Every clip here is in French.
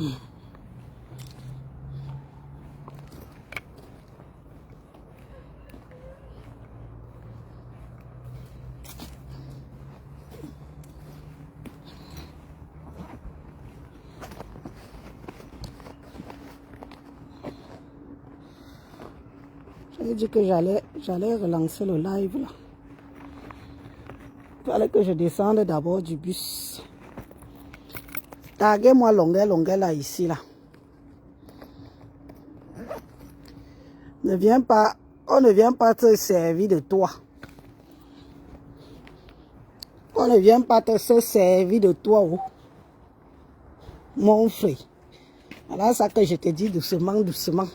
J'ai dit que j'allais relancer le live là. Il fallait que je descende d'abord du bus. Taguez-moi longueur là, ici là. Ne viens pas, on ne vient pas te servir de toi. On ne vient pas te servir de toi, oh. Mon frère. Voilà ça que je te dis doucement, doucement.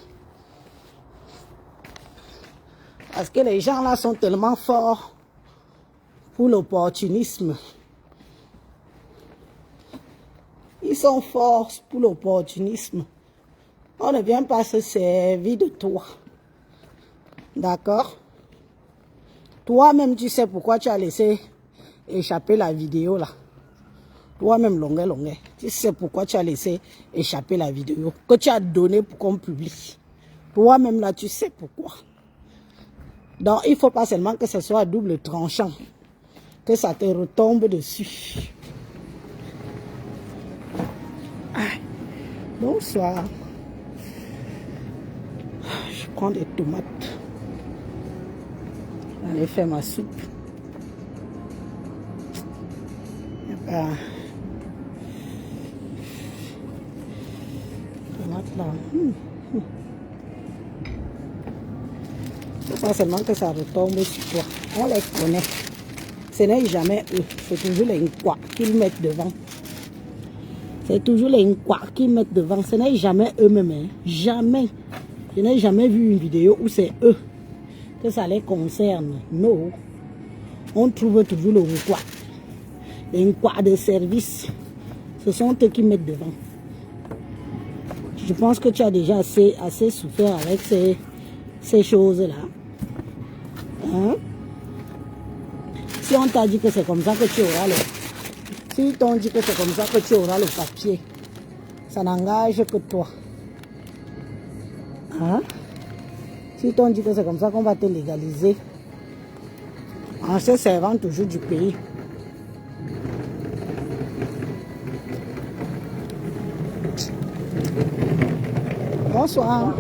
Parce que les gens là sont tellement forts pour l'opportunisme. Ils sont forts pour l'opportunisme. On ne vient pas se servir de toi. D'accord? Toi-même, tu sais pourquoi tu as laissé échapper la vidéo là. Toi-même, longueur. Tu sais pourquoi tu as laissé échapper la vidéo que tu as donnée pour qu'on publie. Toi-même là, tu sais pourquoi. Donc, il ne faut pas seulement que ce soit à double tranchant. Que ça te retombe dessus. Ah, bonsoir. Je prends des tomates. Je vais aller faire ma soupe. Tomates là. C'est pas seulement que ça retombe sur toi. On les connaît. Ce n'est jamais eux. C'est toujours les quoi qu'ils mettent devant. C'est toujours les quoi qu'ils mettent devant. Ce n'est jamais eux-mêmes. Hein. Jamais. Je n'ai jamais vu une vidéo où c'est eux que ça les concerne. Non. On trouve toujours le quoi. Les quoi de service. Ce sont eux qui mettent devant. Je pense que tu as déjà assez souffert avec ces choses-là. Hein? Si on t'a dit que c'est comme ça que tu auras le... Si t'ont dit que c'est comme ça que tu auras le papier, ça n'engage que toi. Hein? Si t'ont dit que c'est comme ça qu'on va te légaliser, en se servant toujours du pays. Bonsoir.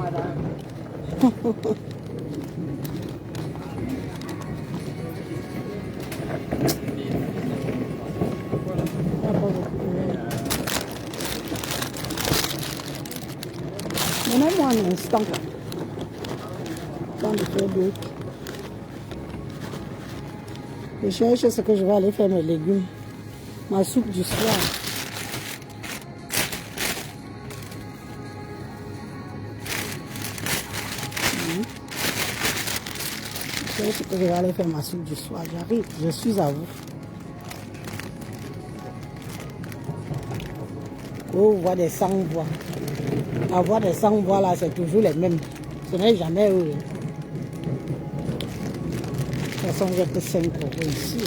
Donnez-moi un instant. Temps de faire d'autres. Je cherche ce que je vais aller faire mes légumes. Ma soupe du soir. Je cherche ce que je vais aller faire ma soupe du soir. J'arrive, je suis à vous. Oh, voir des sans-voix. Avoir des sans-voix là, c'est toujours les mêmes. Ce n'est jamais eux. De toute façon, j'ai que 5 euros ici.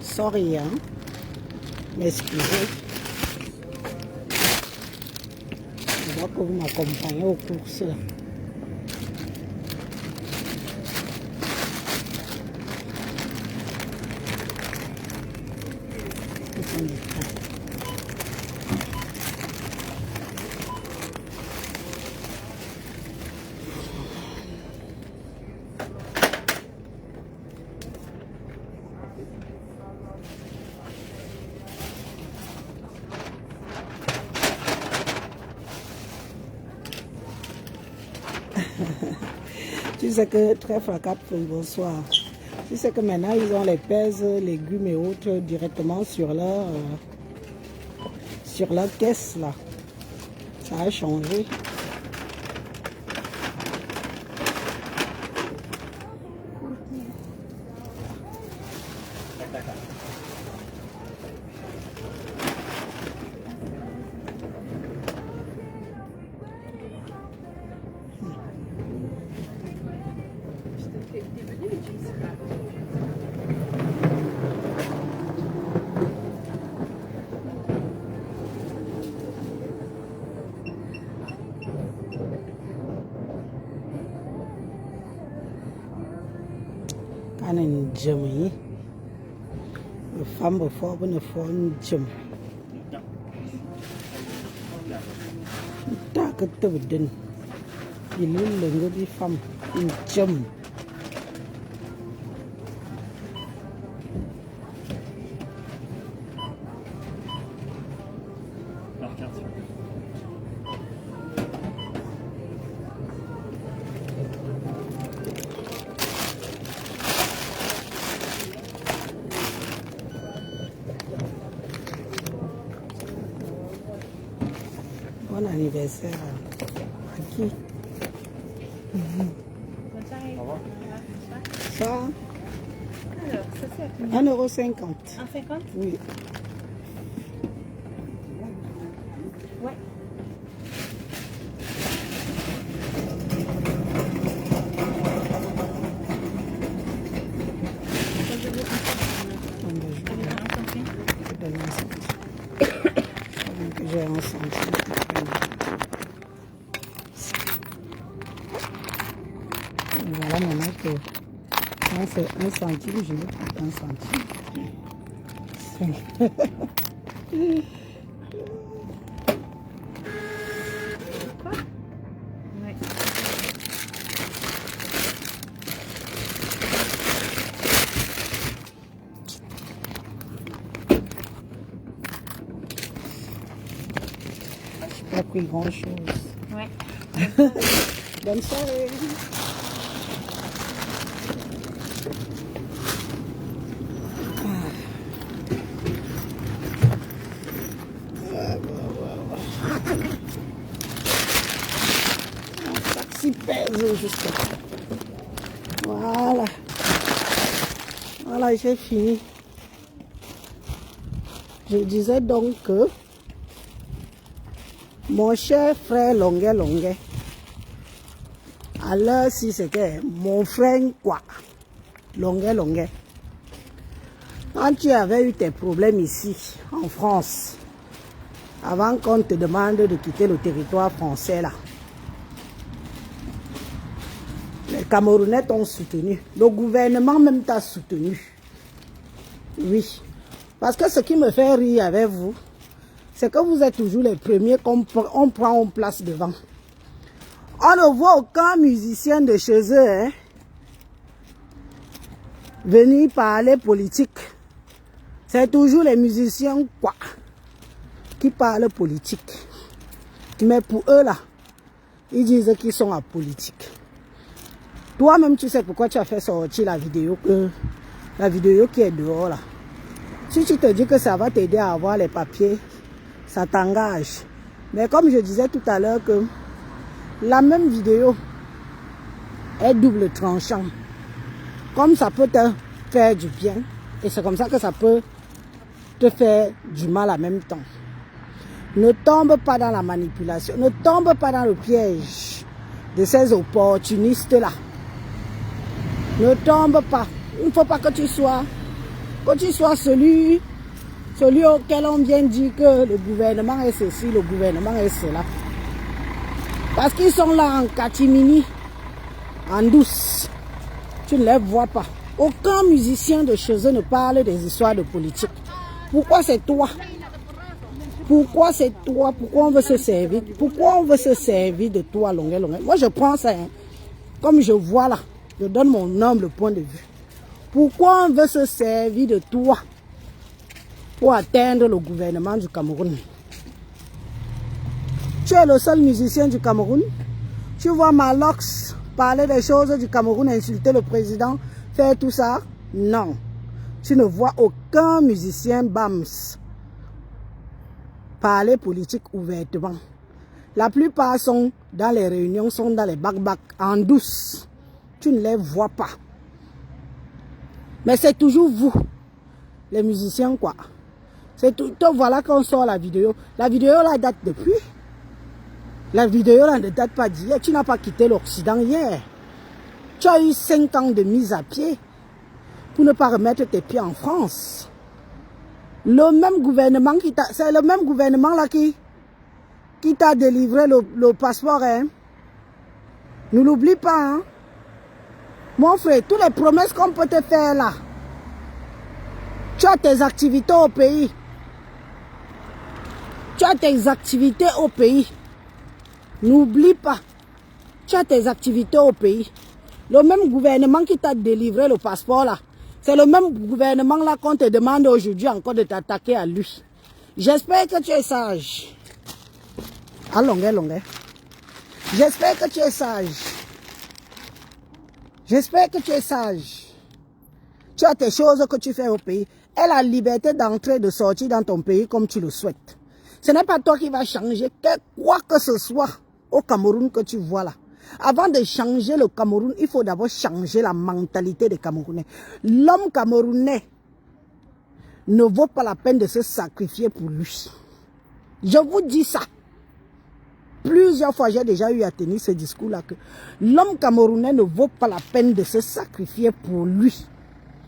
Sorry, hein. M'excusez. Je vois que vous m'accompagnez aux courses là. Tu sais que très fracas, bonsoir. Tu sais que maintenant, ils ont les pèses, légumes et autres directement sur leur caisse, là. Ça a changé. Kanan jami femme before when the phone jam ta cái từ đình thì luôn lần đi femme jam Bon anniversaire à qui? Ça? Alors, ça c'est à combien? 1,50 €. 1,50 €? Oui. Ouais. J'ai un centime. Voilà maintenant que moi c'est 1 centime, je vais prendre 1 centime. Quoi? Ouais. J'ai pas pris grand chose. Ouais. Bonne soirée. Ça pèse juste. Voilà. Voilà, j'ai fini. Je disais donc que mon cher frère Longuet, alors si c'était mon frère quoi, Longuet, quand tu avais eu tes problèmes ici en France, avant qu'on te demande de quitter le territoire français là, les Camerounais t'ont soutenu, le gouvernement même t'a soutenu. Oui, parce que ce qui me fait rire avec vous, c'est que vous êtes toujours les premiers qu'on prend en place devant. On ne voit aucun musicien de chez eux hein, venir parler politique. C'est toujours les musiciens quoi, qui parlent politique. Mais pour eux là, ils disent qu'ils sont apolitiques. Toi-même, tu sais pourquoi tu as fait sortir la vidéo qui est dehors là. Si tu te dis que ça va t'aider à avoir les papiers, ça t'engage. Mais comme je disais tout à l'heure que la même vidéo est double tranchant. Comme ça peut te faire du bien, et c'est comme ça que ça peut te faire du mal en même temps. Ne tombe pas dans la manipulation, ne tombe pas dans le piège de ces opportunistes-là. Ne tombe pas. Il ne faut pas que tu sois celui auquel on vient dire que le gouvernement est ceci, le gouvernement est cela. Parce qu'ils sont là en catimini, en douce. Tu ne les vois pas. Aucun musicien de chez eux ne parle des histoires de politique. Pourquoi c'est toi? Pourquoi c'est toi? Pourquoi on veut se servir? Pourquoi on veut se servir de toi, Longuet? Moi, je prends ça, hein, comme je vois là. Je donne mon humble point de vue. Pourquoi on veut se servir de toi pour atteindre le gouvernement du Cameroun? Tu es le seul musicien du Cameroun. Tu vois Malox parler des choses du Cameroun, insulter le président, faire tout ça. Non. Tu ne vois aucun musicien BAMS parler politique ouvertement. La plupart sont dans les réunions, sont dans les bac-bac en douce. Tu ne les vois pas. Mais c'est toujours vous, les musiciens, quoi. C'est tout. Donc voilà qu'on sort la vidéo. La vidéo là date depuis. La vidéo là ne date pas d'hier. Tu n'as pas quitté l'Occident hier. Tu as eu 5 ans de mise à pied pour ne pas remettre tes pieds en France. Le même gouvernement qui t'a... C'est le même gouvernement là qui t'a délivré le passeport. Hein? Ne l'oublie pas. Hein? Mon frère, toutes les promesses qu'on peut te faire là. Tu as tes activités au pays. Tu as tes activités au pays. N'oublie pas. Tu as tes activités au pays. Le même gouvernement qui t'a délivré le passeport là. C'est le même gouvernement là qu'on te demande aujourd'hui encore de t'attaquer à lui. J'espère que tu es sage. Allons. J'espère que tu es sage. J'espère que tu es sage. Tu as tes choses que tu fais au pays. Et la liberté d'entrer et de sortir dans ton pays comme tu le souhaites. Ce n'est pas toi qui vas changer quoi que ce soit au Cameroun que tu vois là. Avant de changer le Cameroun, il faut d'abord changer la mentalité des Camerounais. L'homme camerounais ne vaut pas la peine de se sacrifier pour lui. Je vous dis ça. Plusieurs fois, j'ai déjà eu à tenir ce discours-là que l'homme camerounais ne vaut pas la peine de se sacrifier pour lui.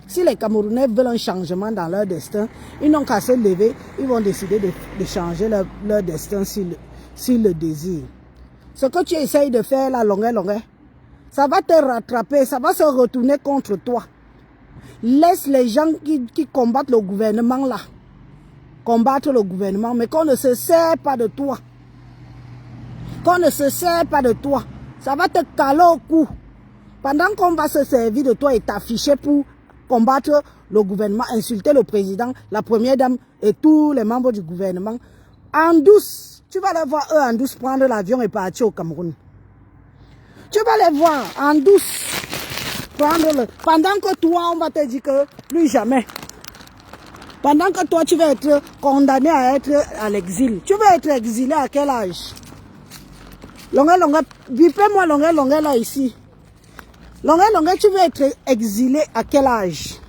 Si les Camerounais veulent un changement dans leur destin, ils n'ont qu'à se lever, ils vont décider de changer leur destin s'ils le désirent. Ce que tu essayes de faire là, longueur, ça va te rattraper, ça va se retourner contre toi. Laisse les gens qui combattent le gouvernement là, combattre le gouvernement, mais qu'on ne se sert pas de toi. Qu'on ne se sert pas de toi. Ça va te caler au cou. Pendant qu'on va se servir de toi et t'afficher pour combattre le gouvernement, insulter le président, la première dame et tous les membres du gouvernement, en douce, tu vas les voir eux en douce prendre l'avion et partir au Cameroun. Tu vas les voir en douce prendre le... Pendant que toi, on va te dire que plus jamais. Pendant que toi, tu vas être condamné à être à l'exil. Tu vas être exilé à quel âge? Longueur, bipez-moi longueur là ici. Longueur, tu veux être exilé à quel âge?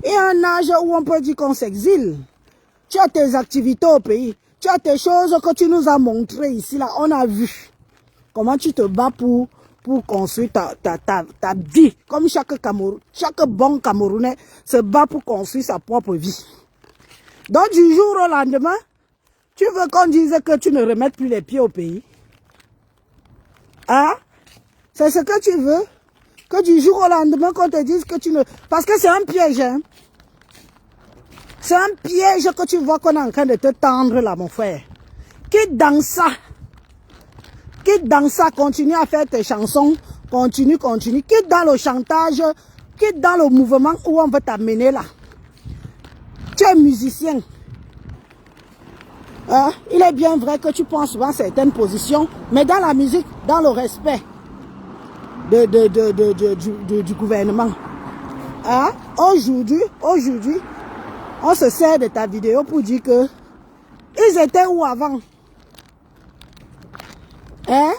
Et un âge où on peut dire qu'on s'exile. Tu as tes activités au pays. Tu as tes choses que tu nous as montrées ici, là. On a vu comment tu te bats pour construire ta vie. Comme chaque bon Camerounais se bat pour construire sa propre vie. Donc du jour au lendemain, tu veux qu'on dise que tu ne remettes plus les pieds au pays? Hein? C'est ce que tu veux? Que du jour au lendemain qu'on te dise que tu ne... Parce que c'est un piège, hein? C'est un piège que tu vois qu'on est en train de te tendre là, mon frère. Quitte dans ça. Continue à faire tes chansons. Continue. Quitte dans le chantage. Quitte dans le mouvement où on veut t'amener là. Tu es musicien. Hein? Il est bien vrai que tu prends souvent certaines positions, mais dans la musique, dans le respect du gouvernement. Hein? Aujourd'hui, on se sert de ta vidéo pour dire que ils étaient où avant? Hein?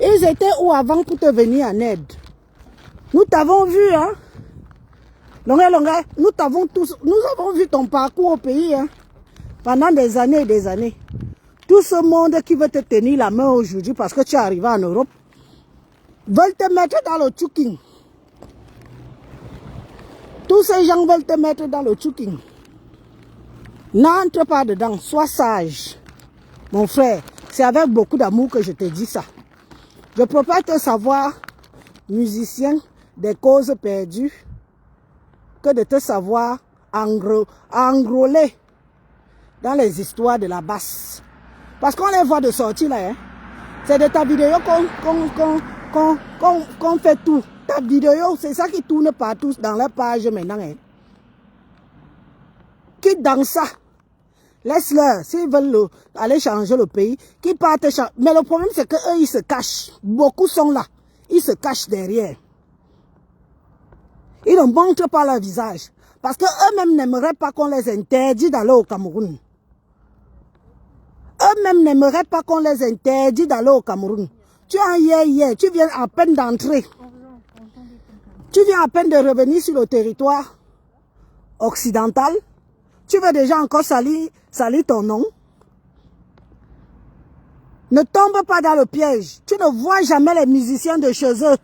Ils étaient où avant pour te venir en aide? Nous t'avons vu, hein? Longueur, nous avons vu ton parcours au pays, hein? Pendant des années et des années. Tout ce monde qui veut te tenir la main aujourd'hui parce que tu es arrivé en Europe, veulent te mettre dans le tchouking. Tous ces gens veulent te mettre dans le tchouking. N'entre pas dedans, sois sage. Mon frère, c'est avec beaucoup d'amour que je te dis ça. Je ne peux pas te savoir musicien des causes perdues que de te savoir enrôler dans les histoires de la basse. Parce qu'on les voit de sortir là. Hein. C'est de ta vidéo qu'on fait tout. Ta vidéo, c'est ça qui tourne partout dans la page maintenant. Hein. Quitte dans ça. Laisse-leur. S'ils veulent aller changer le pays, qu'ils partent changer. Mais le problème, c'est qu'eux, ils se cachent. Beaucoup sont là. Ils se cachent derrière. Ils ne montrent pas leur visage. Parce qu'eux-mêmes n'aimeraient pas qu'on les interdit d'aller au Cameroun. Eux-mêmes n'aimeraient pas qu'on les interdit d'aller au Cameroun. Tu es en hier, tu viens à peine d'entrer. Tu viens à peine de revenir sur le territoire occidental. Tu veux déjà encore salir ton nom. Ne tombe pas dans le piège. Tu ne vois jamais les musiciens de chez eux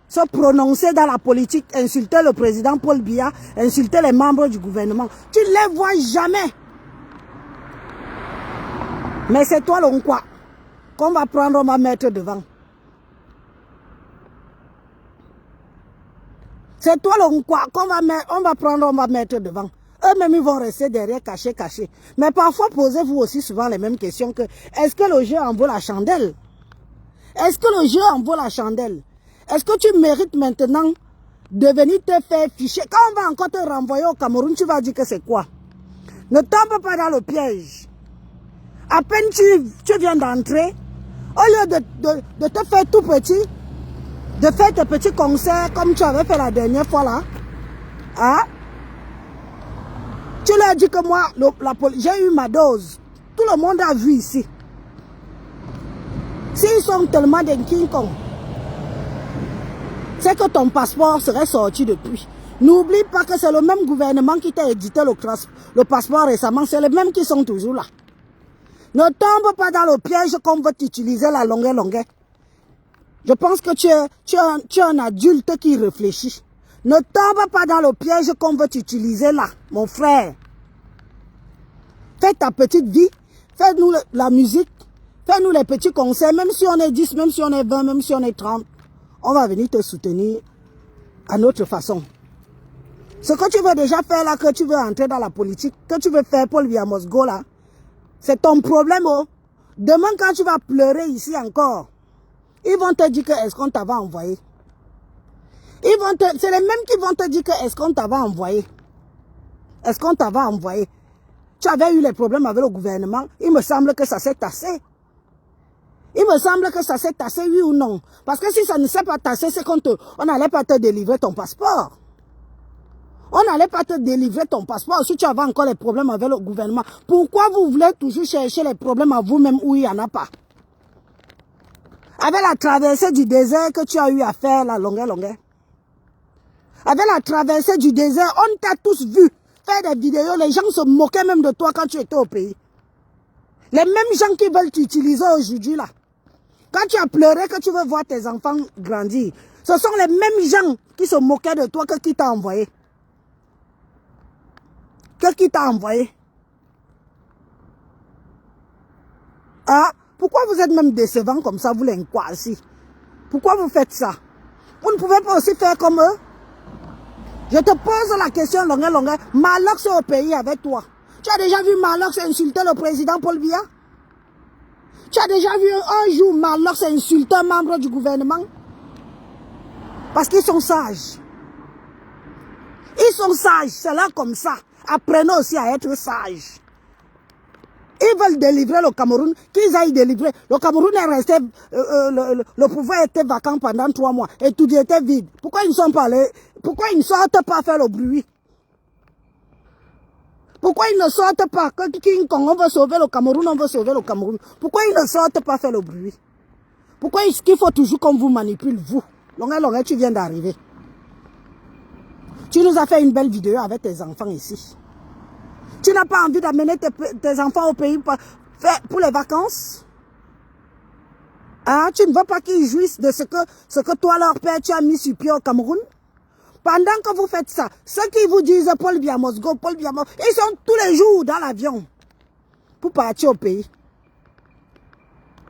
se prononcer dans la politique, insulter le président Paul Biya, insulter les membres du gouvernement. Tu ne les vois jamais. Mais c'est toi le quoi qu'on va prendre, on va mettre devant. C'est toi le quoi qu'on va prendre, on va mettre devant. Eux-mêmes, ils vont rester derrière, cachés. Mais parfois, posez-vous aussi souvent les mêmes questions que est-ce que le jeu en vaut la chandelle? Est-ce que le jeu en vaut la chandelle? Est-ce que tu mérites maintenant de venir te faire ficher? Quand on va encore te renvoyer au Cameroun, tu vas dire que c'est quoi? Ne tombe pas dans le piège. À peine tu viens d'entrer, au lieu de te faire tout petit, de faire tes petits concerts comme tu avais fait la dernière fois là, hein? Tu leur dis que moi, j'ai eu ma dose. Tout le monde a vu ici. S'ils sont tellement des King Kong, c'est que ton passeport serait sorti depuis. N'oublie pas que c'est le même gouvernement qui t'a édité le passeport récemment. C'est les mêmes qui sont toujours là. Ne tombe pas dans le piège qu'on veut t'utiliser la longueur. Je pense que tu es un adulte qui réfléchit. Ne tombe pas dans le piège qu'on veut t'utiliser là, mon frère. Fais ta petite vie, fais-nous la musique, fais-nous les petits concerts, même si on est 10, même si on est 20, même si on est 30, on va venir te soutenir à notre façon. Ce que tu veux déjà faire là, que tu veux entrer dans la politique, que tu veux faire Paul Biya Mosgo là, c'est ton problème. Oh. Demain quand tu vas pleurer ici encore, ils vont te dire que est-ce qu'on t'avait envoyé. C'est les mêmes qui vont te dire que est-ce qu'on t'avait envoyé. Est-ce qu'on t'avait envoyé. Tu avais eu les problèmes avec le gouvernement. Il me semble que ça s'est tassé. Il me semble que ça s'est tassé, oui ou non. Parce que si ça ne s'est pas tassé, c'est qu'on n'allait pas te délivrer ton passeport. On n'allait pas te délivrer ton passeport si tu avais encore les problèmes avec le gouvernement. Pourquoi vous voulez toujours chercher les problèmes à vous-même où il n'y en a pas? Avec la traversée du désert que tu as eu à faire, la longueur. Avec la traversée du désert, on t'a tous vu faire des vidéos. Les gens se moquaient même de toi quand tu étais au pays. Les mêmes gens qui veulent t'utiliser aujourd'hui là. Quand tu as pleuré que tu veux voir tes enfants grandir, ce sont les mêmes gens qui se moquaient de toi que qui t'a envoyé. Qui t'a envoyé? Ah, pourquoi vous êtes même décevants comme ça, vous les Nkwasi? Pourquoi vous faites ça? Vous ne pouvez pas aussi faire comme eux? Je te pose la question longueur. Malox est au pays avec toi. Tu as déjà vu Malox insulter le président Paul Biya? Tu as déjà vu un jour Malox insulter un membre du gouvernement? Parce qu'ils sont sages. Ils sont sages, c'est là comme ça. Apprenez aussi à être sages. Ils veulent délivrer le Cameroun, qu'ils aillent délivrer. Le Cameroun est resté, le pouvoir était vacant pendant 3 mois et tout était vide. Pourquoi ils ne sont pas allés? Pourquoi ils ne sortent pas faire le bruit? Pourquoi ils ne sortent pas? Quand on veut sauver le Cameroun, on veut sauver le Cameroun. Pourquoi ils ne sortent pas faire le bruit? Pourquoi est-ce qu'il faut toujours qu'on vous manipule, vous? Longueur, tu viens d'arriver. Tu nous as fait une belle vidéo avec tes enfants ici. Tu n'as pas envie d'amener tes enfants au pays pour les vacances? Hein? Tu ne veux pas qu'ils jouissent de ce que toi, leur père, tu as mis sur pied au Cameroun? Pendant que vous faites ça, ceux qui vous disent Paul Biya Mosgo, ils sont tous les jours dans l'avion pour partir au pays.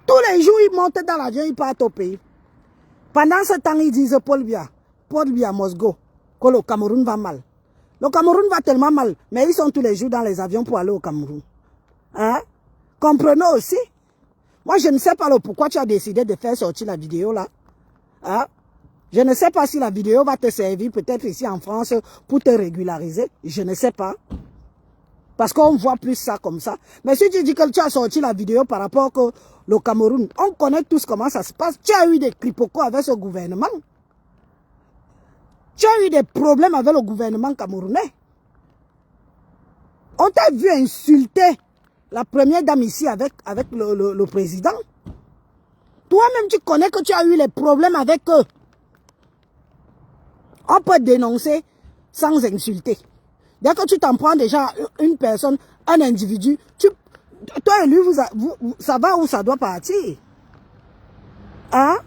Tous les jours, ils montent dans l'avion, ils partent au pays. Pendant ce temps, ils disent Paul Biya Mosgo, que le Cameroun va mal. Le Cameroun va tellement mal, mais ils sont tous les jours dans les avions pour aller au Cameroun. Hein? Comprenez aussi. Moi, je ne sais pas pourquoi tu as décidé de faire sortir la vidéo là. Hein? Je ne sais pas si la vidéo va te servir peut-être ici en France pour te régulariser. Je ne sais pas. Parce qu'on voit plus ça comme ça. Mais si tu dis que tu as sorti la vidéo par rapport au Cameroun, on connaît tous comment ça se passe. Tu as eu des quiproquos avec ce gouvernement. Tu as eu des problèmes avec le gouvernement camerounais. On t'a vu insulter la première dame ici avec le président. Toi-même, tu connais que tu as eu les problèmes avec eux. On peut dénoncer sans insulter. Dès que tu t'en prends déjà une personne, un individu, toi et lui, ça va où ça doit partir. Hein?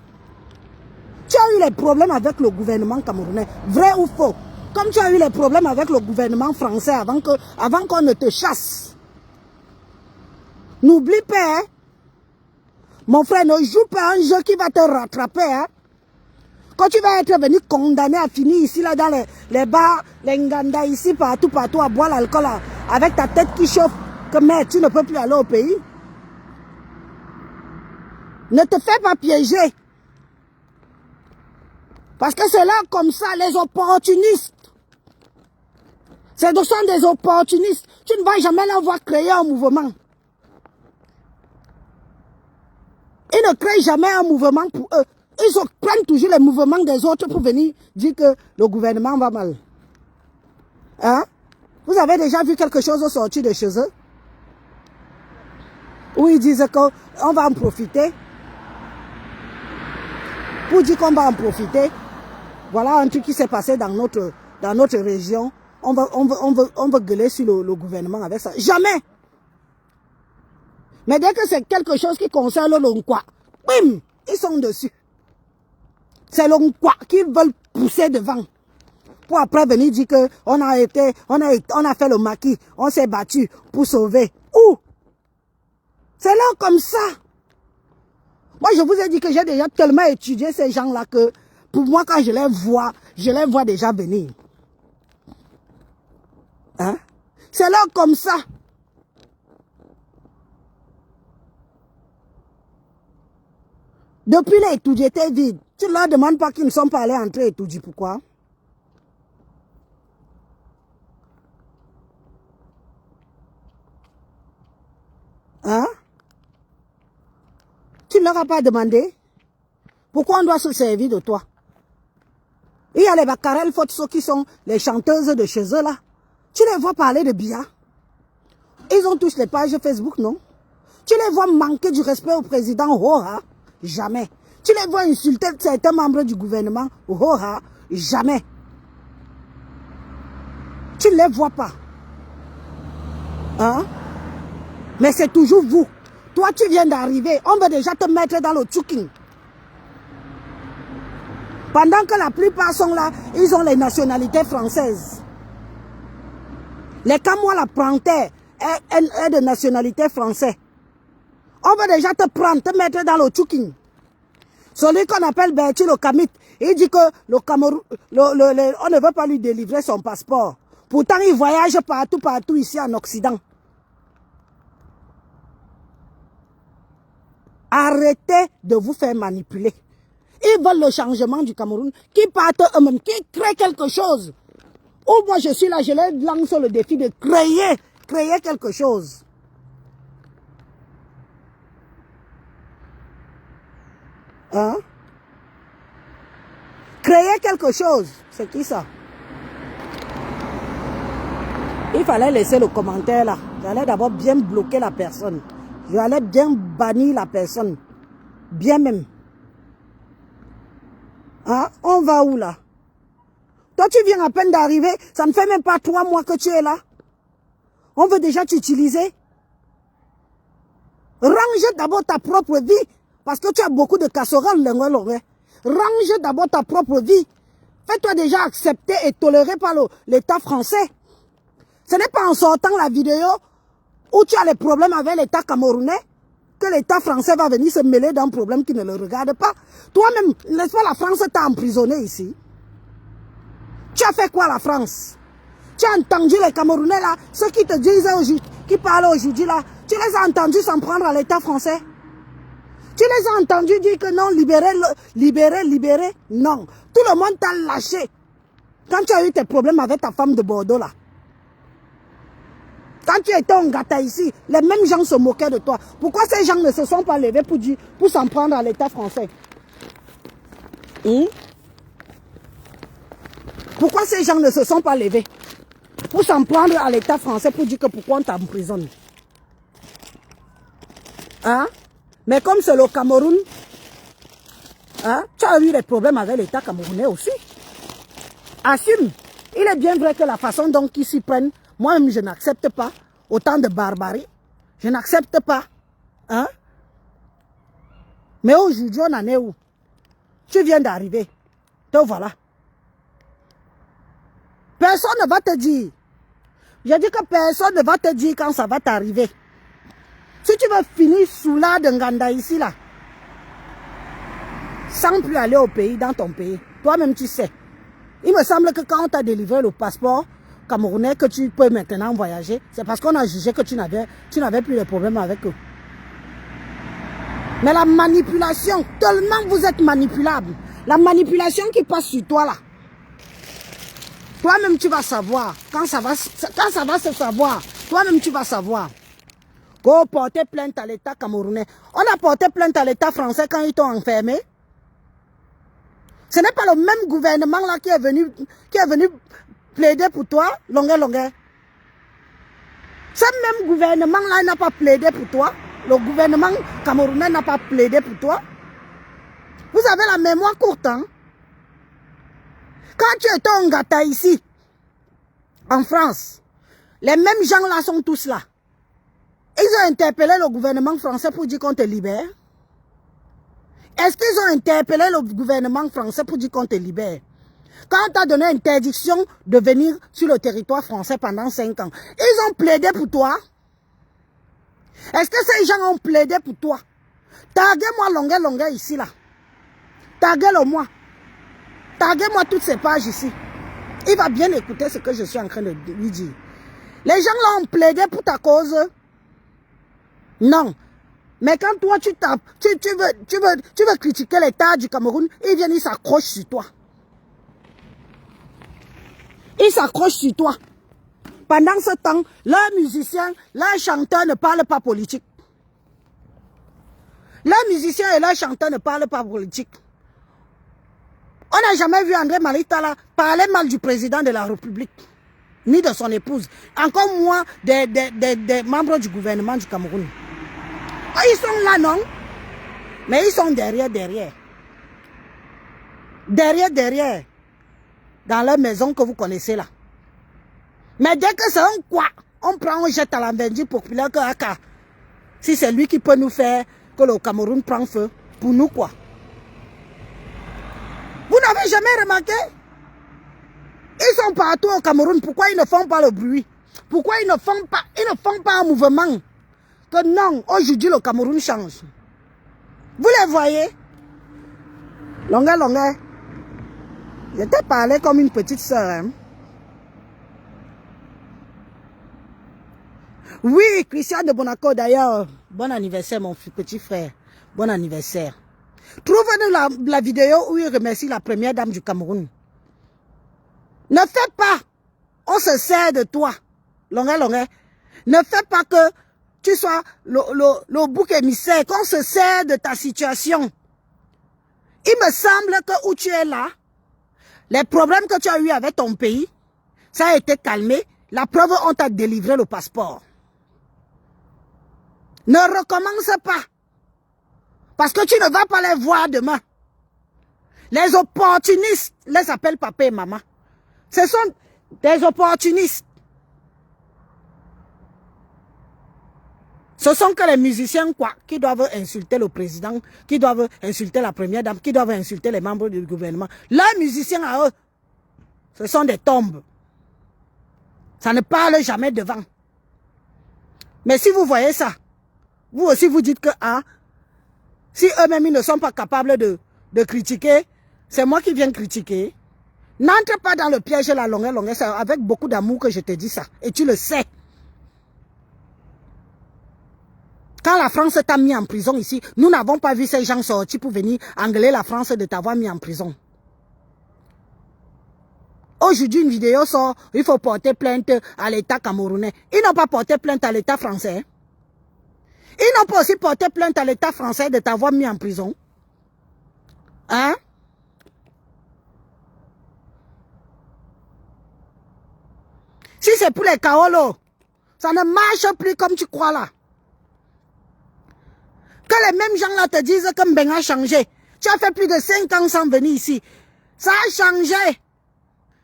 Tu as eu les problèmes avec le gouvernement camerounais, vrai ou faux? Comme tu as eu les problèmes avec le gouvernement français avant qu'on ne te chasse. N'oublie pas, hein? Mon frère, ne joue pas un jeu qui va te rattraper. Hein? Quand tu vas être venu condamné à finir ici, là, dans les bars, les nganda, ici, partout, à boire l'alcool, avec ta tête qui chauffe, que merde, tu ne peux plus aller au pays. Ne te fais pas piéger. Parce que c'est là comme ça, les opportunistes. Ce sont des opportunistes. Tu ne vas jamais leur voir créer un mouvement. Ils ne créent jamais un mouvement pour eux. Ils prennent toujours les mouvements des autres pour venir dire que le gouvernement va mal. Hein? Vous avez déjà vu quelque chose sortir de chez eux? Où ils disent qu'on va en profiter. Pour dire qu'on va en profiter. Voilà un truc qui s'est passé dans notre région. On va gueuler sur le gouvernement avec ça. Jamais! Mais dès que c'est quelque chose qui concerne le Nkwa, bim, ils sont dessus. C'est le Nkwa qu'ils veulent pousser devant. Pour après venir dire qu'on a fait le maquis, on s'est battu pour sauver. Où? C'est là comme ça. Moi, je vous ai dit que j'ai déjà tellement étudié ces gens-là que pour moi, quand je les vois déjà venir. Hein? C'est là comme ça. Depuis les étudiés étaient vides. Tu ne leur demandes pas qu'ils ne sont pas allés entrer étudier. Pourquoi? Hein? Tu ne leur as pas demandé? Pourquoi on doit se servir de toi? Il y a les Bacarel Fotso qui sont les chanteuses de chez eux là. Tu les vois parler de Bia. Ils ont tous les pages Facebook, non? Tu les vois manquer du respect au président Hora? Jamais. Tu les vois insulter certains membres du gouvernement Hora? Jamais. Tu ne les vois pas. Hein? Mais c'est toujours vous. Toi, tu viens d'arriver. On va déjà te mettre dans le tchouking. Pendant que la plupart sont là, ils ont les nationalités françaises. Les Camois, la Prantais, est de nationalité française. On va déjà te prendre, te mettre dans le tchouking. Celui qu'on appelle Berti le Kamit, il dit que le Cameroun, on ne veut pas lui délivrer son passeport. Pourtant, il voyage partout ici en Occident. Arrêtez de vous faire manipuler. Ils veulent le changement du Cameroun, qui partent eux-mêmes, qui créent quelque chose. Ou moi je suis là, je les lance le défi de créer quelque chose. Hein? Créer quelque chose. C'est qui ça? Il fallait laisser le commentaire là. J'allais d'abord bien bloquer la personne. J'allais bien bannir la personne. Bien même. Hein? On va où là? Toi, tu viens à peine d'arriver. Ça ne fait même pas 3 mois que tu es là. On veut déjà t'utiliser. Range d'abord ta propre vie. Parce que tu as beaucoup de casseroles. Range d'abord ta propre vie. Fais-toi déjà accepter et tolérer par l'État français. Ce n'est pas en sortant la vidéo où tu as les problèmes avec l'État camerounais que l'État français va venir se mêler dans un problème qui ne le regarde pas. Toi-même, n'est-ce pas, la France t'a emprisonné ici? Tu as fait quoi la France? Tu as entendu les Camerounais là, ceux qui te disent aujourd'hui, qui parlent aujourd'hui là, tu les as entendus s'en prendre à l'État français? Tu les as entendus dire que non, libérer? Non. Tout le monde t'a lâché. Quand tu as eu tes problèmes avec ta femme de Bordeaux là. Quand tu étais en Ngata ici, les mêmes gens se moquaient de toi. Pourquoi ces gens ne se sont pas levés pour s'en prendre à l'État français? Pourquoi ces gens ne se sont pas levés pour s'en prendre à l'État français pour dire que pourquoi on t'emprisonne? Hein? Mais comme c'est le Cameroun, hein, tu as eu des problèmes avec l'État camerounais aussi. Assume. Il est bien vrai que la façon dont ils s'y prennent, moi-même je n'accepte pas. Autant de barbarie. Je n'accepte pas. Hein? Mais aujourd'hui, on en est où? Tu viens d'arriver. Te voilà. Personne ne va te dire. J'ai dit que personne ne va te dire quand ça va t'arriver. Si tu veux finir sous la de Nganda ici, là, sans plus aller au pays, dans ton pays, toi-même tu sais. Il me semble que quand on t'a délivré le passeport camerounais, que tu peux maintenant voyager, c'est parce qu'on a jugé que tu n'avais plus de problème avec eux. Mais la manipulation, tellement vous êtes manipulable, la manipulation qui passe sur toi là, toi-même tu vas savoir, quand ça va se savoir, toi-même tu vas savoir. Go porter plainte à l'État camerounais. On a porté plainte à l'État français quand ils t'ont enfermé. Ce n'est pas le même gouvernement là qui est venu plaider pour toi, longueur. Ce même gouvernement là n'a pas plaidé pour toi. Le gouvernement camerounais n'a pas plaidé pour toi. Vous avez la mémoire courte, hein? Quand tu étais en Ngata ici, en France, les mêmes gens là sont tous là. Ils ont interpellé le gouvernement français pour dire qu'on te libère. Est-ce qu'ils ont interpellé le gouvernement français pour dire qu'on te libère? Quand on t'a donné interdiction de venir sur le territoire français pendant 5 ans, ils ont plaidé pour toi? Est-ce que ces gens ont plaidé pour toi? Taguez-moi longueur ici là. Taguez-le-moi. Taguez-moi toutes ces pages ici. Il va bien écouter ce que je suis en train de lui dire. Les gens là ont plaidé pour ta cause. Non. Mais quand toi tu veux critiquer l'État du Cameroun, ils viennent, ils s'accrochent sur toi. Ils s'accrochent sur toi. Pendant ce temps, leurs musiciens, leurs chanteurs ne parlent pas politique. Leurs musiciens et leurs chanteurs ne parlent pas politique. On n'a jamais vu André Malitala parler mal du président de la République, ni de son épouse. Encore moins des membres du gouvernement du Cameroun. Oh, ils sont là, non? Mais ils sont derrière. Derrière. Dans leur maison que vous connaissez là. Mais dès que c'est un quoi, on prend, on jette à la vendue populaire que Aka. Si c'est lui qui peut nous faire que le Cameroun prend feu, pour nous quoi? Vous n'avez jamais remarqué? Ils sont partout au Cameroun, pourquoi ils ne font pas le bruit? Pourquoi ils ne font pas un mouvement? Que non, aujourd'hui le Cameroun change. Vous les voyez? Longueur. Je t'ai parlé comme une petite soeur. Hein? Oui, Christian de Bonaco d'ailleurs. Bon anniversaire mon petit frère. Bon anniversaire. Trouvez-nous la vidéo où il remercie la première dame du Cameroun. Ne fais pas. On se sert de toi. Longueur. Ne fais pas que tu sois le bouc émissaire. Qu'on se sert de ta situation. Il me semble que où tu es là, les problèmes que tu as eu avec ton pays, ça a été calmé. La preuve, on t'a délivré le passeport. Ne recommence pas. Parce que tu ne vas pas les voir demain. Les opportunistes, les appellent papa et maman. Ce sont des opportunistes. Ce sont que les musiciens quoi, qui doivent insulter le président, qui doivent insulter la première dame, qui doivent insulter les membres du gouvernement. Leurs musiciens à eux, ce sont des tombes. Ça ne parle jamais devant. Mais si vous voyez ça, vous aussi vous dites que si eux-mêmes ils ne sont pas capables de critiquer, c'est moi qui viens critiquer. N'entre pas dans le piège la longueur, c'est avec beaucoup d'amour que je te dis ça. Et tu le sais. Quand la France t'a mis en prison ici, nous n'avons pas vu ces gens sortir pour venir engueuler la France de t'avoir mis en prison. Aujourd'hui, une vidéo sort, il faut porter plainte à l'État camerounais. Ils n'ont pas porté plainte à l'État français. Ils n'ont pas aussi porté plainte à l'État français de t'avoir mis en prison. Hein? Si c'est pour les Kaolo, ça ne marche plus comme tu crois là. Que les mêmes gens là te disent que Mbeng a changé. Tu as fait plus de 5 ans sans venir ici. Ça a changé.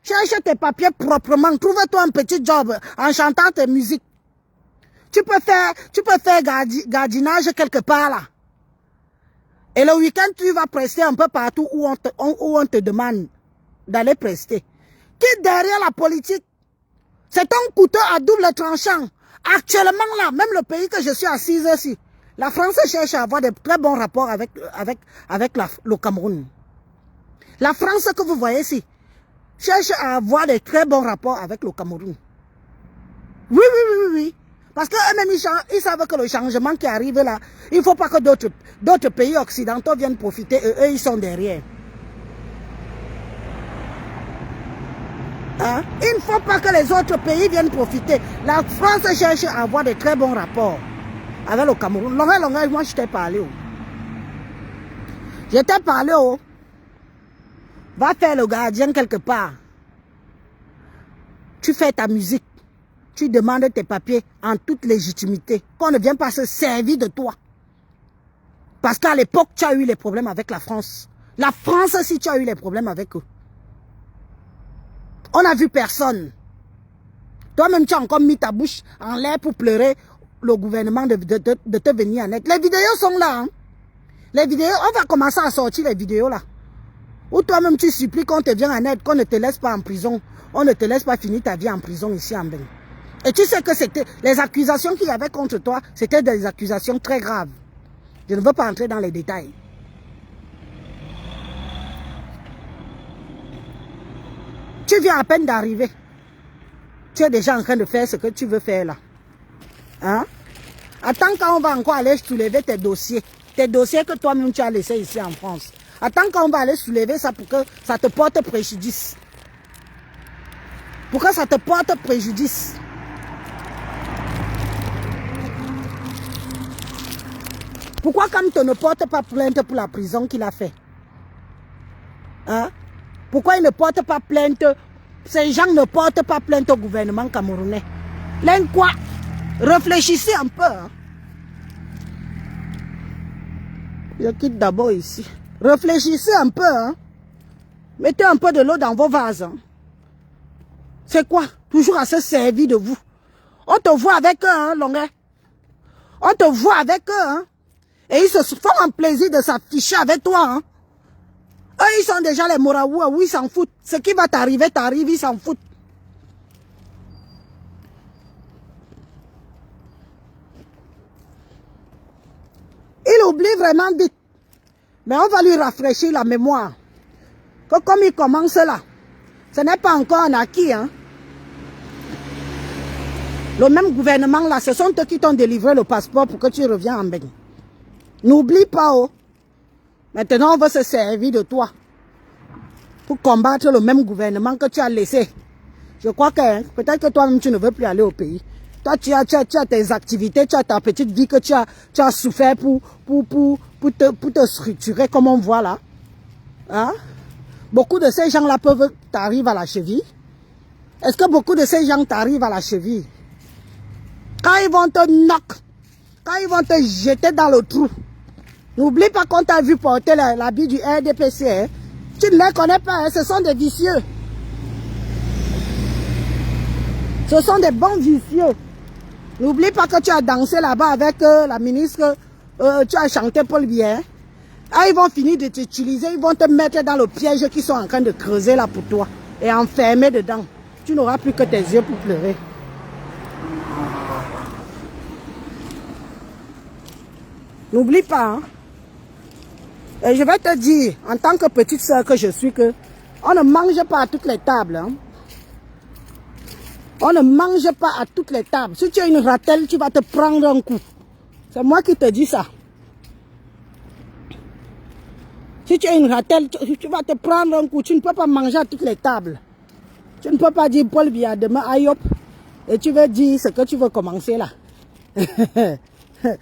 Cherche tes papiers proprement. Trouve-toi un petit job en chantant tes musiques. Tu peux faire gardinage quelque part là. Et le week-end, tu vas prester un peu partout où on te demande d'aller prester. Qui derrière la politique? C'est un couteau à double tranchant. Actuellement là, même le pays que je suis assise ici, la France cherche à avoir de très bons rapports avec le Cameroun. La France que vous voyez ici cherche à avoir de très bons rapports avec le Cameroun. Oui. Parce qu'eux-mêmes, ils savent que le changement qui arrive là, il ne faut pas que d'autres pays occidentaux viennent profiter. Eux, ils sont derrière. Hein? Il ne faut pas que les autres pays viennent profiter. La France cherche à avoir de très bons rapports avec le Cameroun. Longueur, moi, je t'ai parlé. Je t'ai parlé. Va faire le gardien quelque part. Tu fais ta musique. Tu demandes tes papiers en toute légitimité. Qu'on ne vienne pas se servir de toi. Parce qu'à l'époque, tu as eu les problèmes avec la France. La France, si tu as eu les problèmes avec eux. On n'a vu personne. Toi-même, tu as encore mis ta bouche en l'air pour pleurer le gouvernement de te venir en aide. Les vidéos sont là. Hein? Les vidéos, on va commencer à sortir les vidéos là. Ou toi-même, tu supplies qu'on te vienne en aide, qu'on ne te laisse pas en prison. On ne te laisse pas finir ta vie en prison ici en Bénin. Et tu sais que c'était les accusations qu'il y avait contre toi, c'était des accusations très graves. Je ne veux pas entrer dans les détails. Tu viens à peine d'arriver. Tu es déjà en train de faire ce que tu veux faire là. Hein? Attends quand on va encore aller soulever tes dossiers. Tes dossiers que toi-même tu as laissés ici en France. Attends quand on va aller soulever ça pour que ça te porte préjudice. Pour que ça te porte préjudice. Pourquoi Kamto ne porte pas plainte pour la prison qu'il a fait? Hein? Pourquoi il ne porte pas plainte? Ces gens ne portent pas plainte au gouvernement camerounais. L'un quoi? Réfléchissez un peu. Hein? Je quitte d'abord ici. Réfléchissez un peu. Hein? Mettez un peu de l'eau dans vos vases. Hein? C'est quoi? Toujours à se servir de vous. On te voit avec eux, hein, Longueur. On te voit avec eux, hein. Et ils se font un plaisir de s'afficher avec toi, hein. Eux, ils sont déjà les Moraoua, oui, ils s'en foutent. Ce qui va t'arriver, t'arrive, ils s'en foutent. Il oublie vraiment vite. Mais on va lui rafraîchir la mémoire. Que comme il commence là, ce n'est pas encore un acquis, hein. Le même gouvernement là, ce sont eux qui t'ont délivré le passeport pour que tu reviens en Bénin. N'oublie pas, oh. Maintenant, on va se servir de toi pour combattre le même gouvernement que tu as laissé. Je crois que peut-être que toi-même, tu ne veux plus aller au pays. Toi, tu as tes activités, tu as ta petite vie que tu as souffert pour te structurer comme on voit là. Hein? Beaucoup de ces gens-là peuvent t'arriver à la cheville. Est-ce que beaucoup de ces gens t'arrivent à la cheville? Quand ils vont te knock, quand ils vont te jeter dans le trou, n'oublie pas qu'on t'a vu porter l'habit du RDPC. Hein? Tu ne les connais pas, hein? Ce sont des vicieux. Ce sont des bons vicieux. N'oublie pas que tu as dansé là-bas avec la ministre, tu as chanté Paul Biya. Ah, ils vont finir de t'utiliser, ils vont te mettre dans le piège qu'ils sont en train de creuser là pour toi et enfermer dedans. Tu n'auras plus que tes yeux pour pleurer. N'oublie pas, hein? Et je vais te dire, en tant que petite soeur que je suis, que on ne mange pas à toutes les tables. Hein? On ne mange pas à toutes les tables. Si tu as une ratelle, tu vas te prendre un coup. C'est moi qui te dis ça. Si tu as une ratelle, tu vas te prendre un coup. Tu ne peux pas manger à toutes les tables. Tu ne peux pas dire Paul Biya demain aïop. Et tu veux dire ce que tu veux commencer là.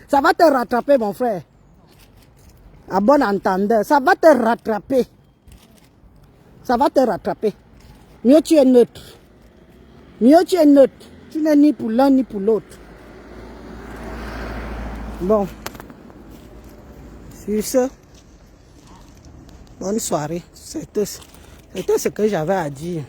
Ça va te rattraper, mon frère. À bon entendeur, ça va te rattraper. Ça va te rattraper. Mieux tu es neutre. Mieux tu es neutre. Tu n'es ni pour l'un ni pour l'autre. Bon. Sur ce, bonne soirée. C'était ce que j'avais à dire.